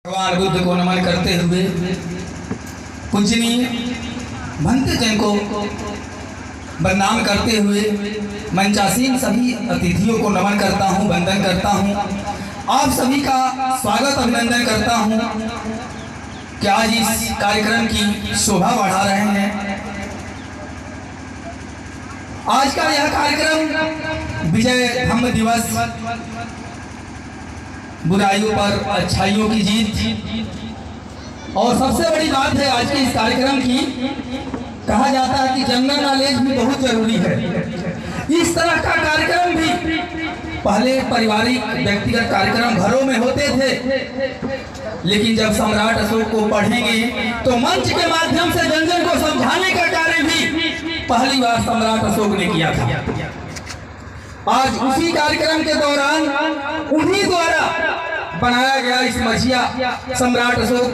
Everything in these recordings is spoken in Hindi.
भगवान बुद्ध को नमन करते हुए पूजनीय भंते जन को बदनाम करते हुए मंचासीन सभी अतिथियों को नमन करता हूं, वंदन करता हूं। आप सभी का स्वागत अभिनंदन करता हूं कि आज इस कार्यक्रम की शोभा बढ़ा रहे हैं। आज का यह कार्यक्रम विजय धम्म दिवस, बुराइयों पर अच्छाइयों की जीत। और सबसे बड़ी बात है आज के इस कार्यक्रम की, कहा जाता है कि जनरल नॉलेज भी बहुत जरूरी है। इस तरह का कार्यक्रम भी पहले पारिवारिक व्यक्तिगत कार्यक्रम घरों में होते थे, लेकिन जब सम्राट अशोक को पढ़ेंगे तो मंच के माध्यम से जन जन को समझाने का कार्य भी पहली बार सम्राट अशोक ने किया था। आज उसी कार्यक्रम के दौरान उन्हीं द्वारा बनाया गया इस मझिया सम्राट अशोक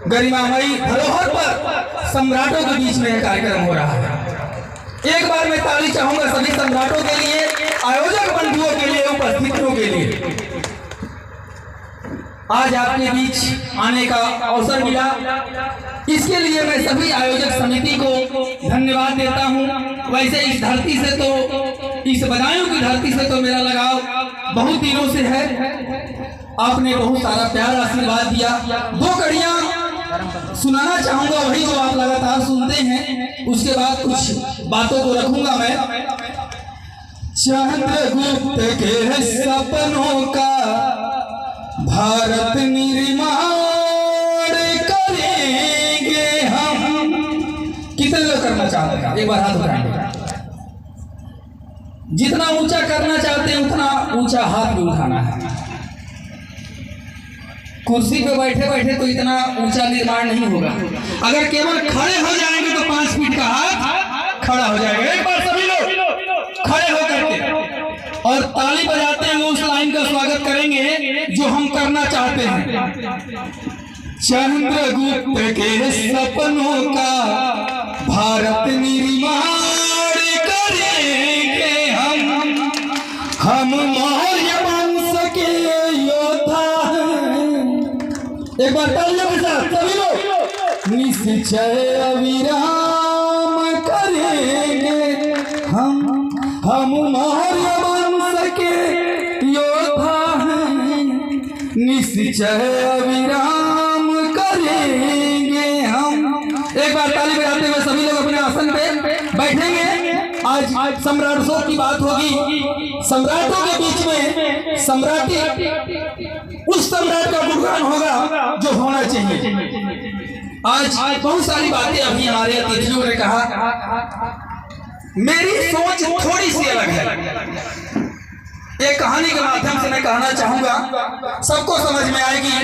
गरिमामयी धरोहर पर सम्राटों के बीच में कार्यक्रम हो रहा है। एक बार मैं ताली चाहूंगा सभी सम्राटों के लिए, आयोजक बंधुओं के लिए, उपस्थितियों के लिए। आज आपके बीच आने का अवसर मिला, इसके लिए मैं सभी आयोजक समिति को धन्यवाद देता हूं। वैसे इस धरती से तो, इस बदायूं की धरती से तो मेरा लगाव बहुत दिनों से है। आपने बहुत सारा प्यार आशीर्वाद दिया। दो कड़ियां सुनाना चाहूंगा, वही जो आप लगातार सुनते हैं, उसके बाद कुछ बातों को रखूंगा मैं। चंद्रगुप्त के सपनों का भारत निर्माण करेंगे हम। कितने लोग करना चाहते हैं? एक बार हाथ उठाएंगे। जितना ऊंचा करना चाहते हैं उतना ऊंचा हाथ भी उठाना है। कुर्सी पे बैठे बैठे तो इतना ऊंचा निर्माण नहीं होगा। अगर केवल खड़े हो जाएंगे तो 5 फीट का हाथ खड़ा हो जाएगा। एक बार सभी लोग खड़े होकर के और ताली बजाते हैं उस लाइन का स्वागत करेंगे जो हम करना चाहते हैं। चंद्रगुप्त के सपनों का भारत निर्माण करेंगे हम मौर्य वंश के योद्धा हैं। एक बार तालियों के साथ सभी लोग। निश्चय अविराम करेंगे हम मौर्य वंश के योद्धा हैं। निश्चय अविराम करेंगे हम। एक बार ताली बजाते हुए सभी लोग अपने आसन पे बैठेंगे। आज सम्राट अशोक की बात होगी। सम्राटों के बीच में सम्राटी, उस सम्राट का गुणगान होगा जो होना चाहिए। आज बहुत सारी बातें अभी हमारे अतिथियों ने कहा, मेरी सोच थोड़ी सी अलग है। एक कहानी के माध्यम से मैं कहना चाहूंगा, सबको समझ में आएगी।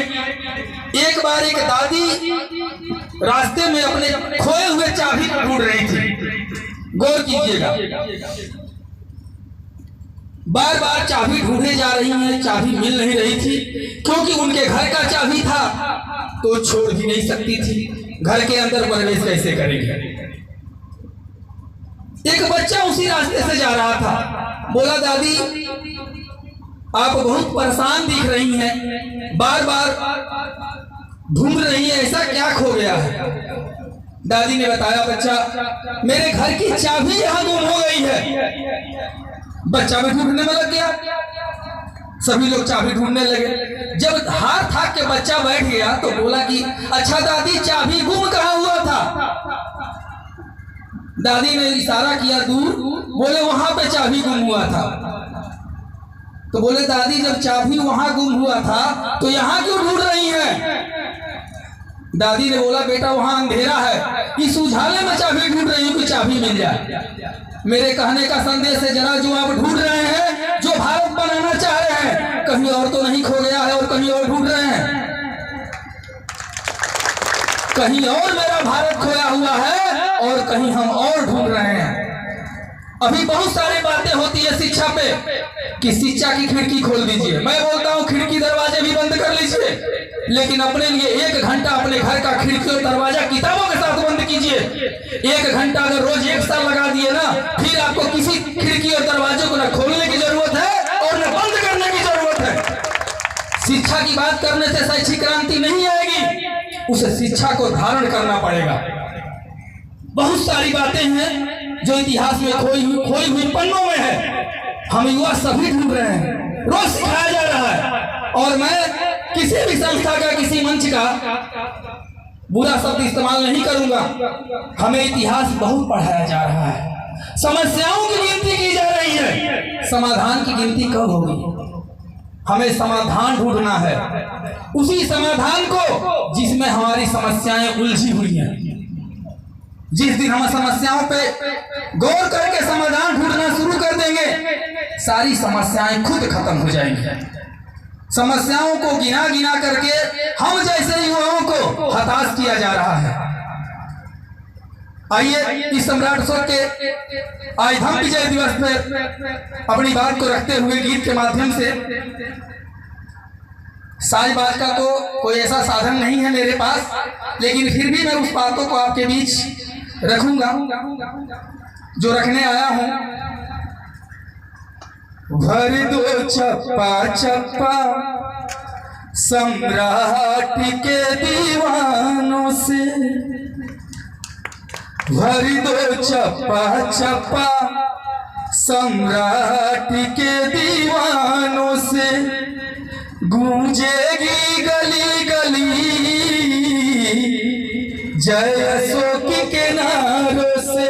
एक बार एक दादी रास्ते में अपने खोए हुए चाबी ढूंढ रही थी। गौर कीजिएगा, बार बार चाबी ढूंढे जा रही है, चाबी मिल नहीं रही थी। क्योंकि उनके घर का चाबी था तो छोड़ भी नहीं सकती थी। घर के अंदर प्रवेश कैसे करेंगे? एक बच्चा उसी रास्ते से जा रहा था। बोला, दादी आप बहुत परेशान दिख रही हैं, बार बार ढूंढ रही हैं, ऐसा क्या खो गया है? दादी ने बताया, बच्चा मेरे घर की चाबी यहाँ गुम हो गई है। बच्चा भी ढूंढने में लग गया, सभी लोग चाबी ढूंढने लगे। जब हार थाक के बच्चा बैठ गया तो बोला कि अच्छा दादी, चाबी गुम कहाँ हुआ था? दादी ने इशारा किया दूर, बोले वहां पे चाबी गुम हुआ था। तो बोले, दादी जब चाबी वहां गुम हुआ था तो यहाँ क्यों ढूंढ रही है? दादी ने बोला, बेटा वहां अंधेरा है, इस उजाले में चाबी ढूंढ रही हूँ कि चाबी मिल जाए। मेरे कहने का संदेश है, जरा जो आप ढूंढ रहे हैं, जो भारत बनाना चाह रहे हैं, कहीं और तो नहीं खो गया है और कहीं और ढूंढ रहे हैं? कहीं और मेरा भारत खोया हुआ है और कहीं हम और ढूंढ रहे हैं। अभी बहुत सारी बातें होती है शिक्षा पे कि शिक्षा की खिड़की खोल दीजिए। मैं बोलता हूँ खिड़की दरवाजे भी बंद कर लीजिए, लेकिन अपने लिए 1 घंटा अपने घर का खिड़की और दरवाजा किताबों के साथ बंद कीजिए। 1 घंटा अगर रोज 1 साल लगा दिए ना, फिर आपको किसी खिड़की और दरवाजे को न खोलने की जरूरत है और न बंद करने की जरूरत है। शिक्षा की बात करने से शैक्षिक क्रांति नहीं आएगी, उस शिक्षा को धारण करना पड़ेगा। बहुत सारी बातें हैं जो इतिहास में खोई हुई पन्नों में है, हम युवा सभी ढूंढ रहे हैं, रोज सिखाया जा रहा है। और मैं किसी भी संस्था का, किसी मंच का बुरा शब्द इस्तेमाल नहीं करूंगा। हमें इतिहास बहुत पढ़ाया जा रहा है, समस्याओं की गिनती की जा रही है, समाधान की गिनती कब होगी? हमें समाधान ढूंढना है, उसी समाधान को जिसमें हमारी समस्याएं उलझी हुई हैं। जिस दिन हम समस्याओं पे गौर करके समाधान ढूंढना शुरू कर देंगे, सारी समस्याएं खुद खत्म हो जाएंगी। समस्याओं को गिना गिना करके हम जैसे युवाओं को हताश किया जा रहा है। आइए इस सम्राट अशोक के आयुधम विजय दिवस पर अपनी बात को रखते हुए गीत के माध्यम से, साज बाज का तो कोई ऐसा साधन नहीं है मेरे पास, लेकिन फिर भी मैं उस बातों को आपके बीच रखूंगा जो रखने आया हूं। भर दो चप्पा चप्पा सम्राट के दीवानों से, भर दो चप्पा चप्पा सम्राट के दीवानों से, गूंजेगी गली गली जय अशोक के नारों से,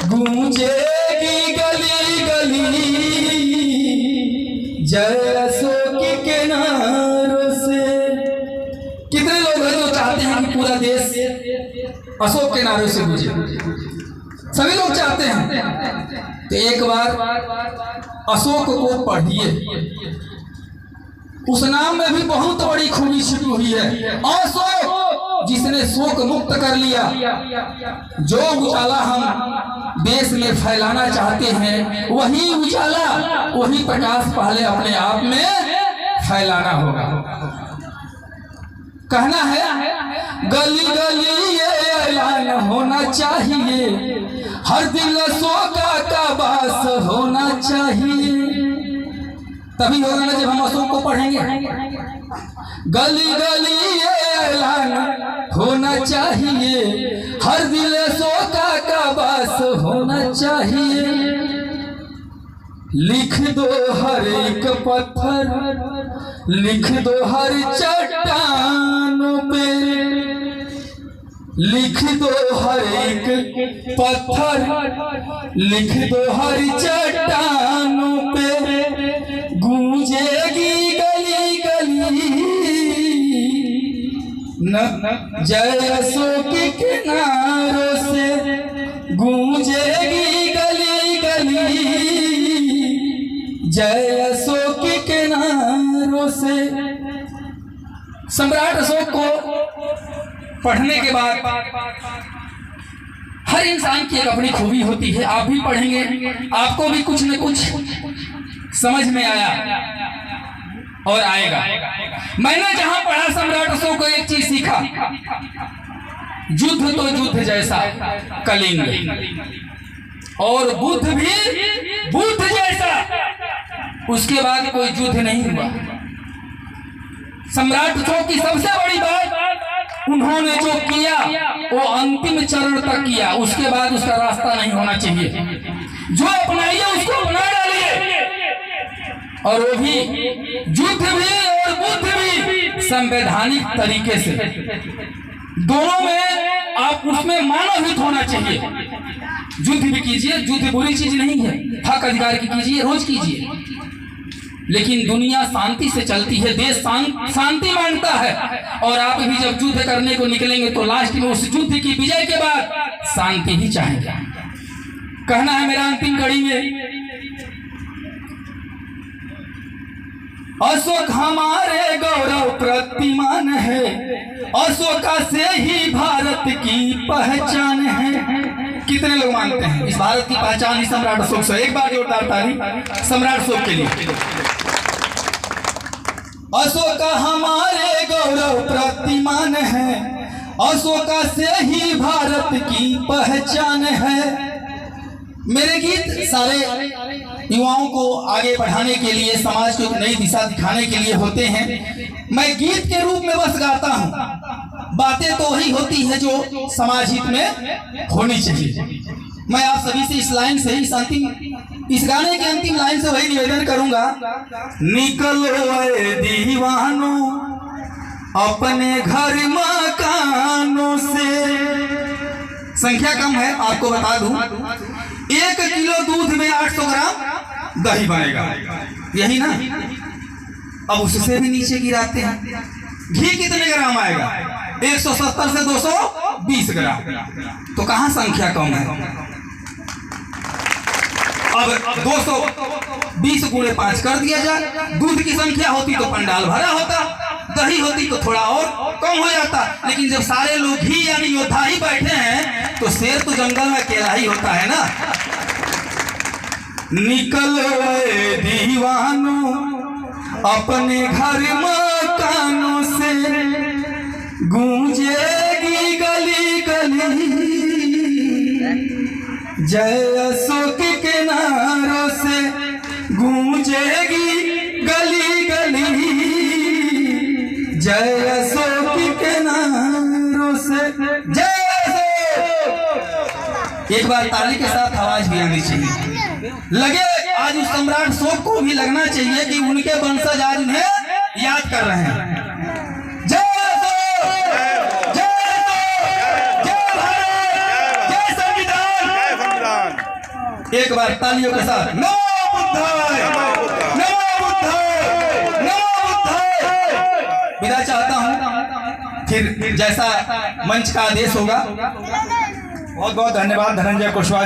गूंजेगी गली गली जय अशोक के नारों से। कितने लोग हैं जो चाहते हैं कि पूरा देश अशोक के नारों से गूंजे? सभी लोग चाहते हैं। तो एक बार अशोक को पढ़िए, उस नाम में भी बहुत बड़ी खूबी छिपी हुई है। अशोक जिसने शोक मुक्त कर लिया, जो उजाला हम देश में फैलाना चाहते हैं, वही उजाला, वही प्रकाश पहले अपने आप में फैलाना होगा। कहना है गली गली ये ऐलान होना चाहिए, हर दिल अशोक का बास होना चाहिए। तभी होगा ना जब हम अशोक को पढ़ेंगे। गली गली ये ऐलान होना चाहिए, हर दिल अशोक का बास होना चाहिए। लिख दो हर एक पत्थर, लिख दो हर चट्टानों पे, लिख दो हर एक पत्थर, लिख दो हर चट्टानों पे, गूंजेगी गली गली न जय अशोक के नारों से, गूंजेगी गली गली जय अशोक के नारों से। सम्राट अशोक को पढ़ने के बाद हर इंसान की एक अपनी खूबी होती है। आप भी पढ़ेंगे, आपको भी कुछ न कुछ समझ में आया और आएगा। मैंने जहां पढ़ा सम्राट अशोक को एक चीज सीखा, युद्ध तो युद्ध जैसा कलिंग, और बुद्ध भी बुद्ध जैसा। उसके बाद कोई युद्ध नहीं हुआ। सम्राट अशोक की सबसे बड़ी बात, उन्होंने जो किया वो अंतिम चरण तक किया, उसके बाद उसका रास्ता नहीं होना चाहिए। जो अपनाइए उसको अपना डालिए, और वो भी युद्ध भी और बुद्ध भी संवैधानिक तरीके से, दोनों में आप उसमें मानवहित होना चाहिए। युद्ध भी कीजिए, युद्ध बुरी चीज नहीं है, हक अधिकार की कीजिए, रोज कीजिए, लेकिन दुनिया शांति से चलती है, देश शांति मांगता है। और आप भी जब युद्ध करने को निकलेंगे तो लास्ट में उस युद्ध की विजय के बाद शांति ही चाहेंगे। कहना है मेरा अंतिम कड़ी में, अशोक हमारे गौरव प्रतिमान है, अशोक से ही भारत की पहचान है। कितने लोग मानते हैं इस भारत की पहचान ही सम्राट अशोक से? एक बार जोरदार ताली सम्राट अशोक के लिए। अशोक हमारे गौरव प्रतिमान है, अशोक से ही भारत की पहचान है। मेरे गीत सारे युवाओं को आगे बढ़ाने के लिए, समाज को एक नई दिशा दिखाने के लिए होते हैं। मैं गीत के रूप में बस गाता हूँ, बातें तो वही होती है जो समाज हित में होनी चाहिए। मैं आप सभी से इस लाइन से, इस गाने के अंतिम लाइन से वही निवेदन करूंगा, निकलो दीवानों अपने घर मकानों से। संख्या कम है, आपको बता दूं, 1 किलो दूध में 800 ग्राम दही बनेगा, यही ना। अब उससे भी नीचे गिराते हैं, घी कितने ग्राम आएगा? 170 से 220 ग्राम। तो कहां संख्या कम है? अब 220 गुणे 5 कर दिया जाए। दूध की संख्या होती तो पंडाल भरा होता, दही होती तो थोड़ा और कम हो जाता। लेकिन जब सारे लोग ही यानी योद्धा ही बैठे हैं तो शेर तो जंगल में अकेला ही होता है ना। निकलो दीवानों अपने घर मकानों से, गूंजेगी गली गली जय अशोक के नारों से, गूंजेगी गली गली जय अशोक के नारों से, जय अशोक। एक बार ताली के साथ आवाज भी आनी चाहिए, लगे आज उस सम्राट अशोक को भी लगना चाहिए कि उनके वंशज आज उन्हें याद कर रहे हैं। एक बार तालियों के साथ नमो बुद्धाय, नमो बुद्धाय, नमो बुद्धाय। विदा चाहता हूं, फिर जैसा मंच का आदेश होगा। बहुत बहुत धन्यवाद धनंजय कुशवाहा।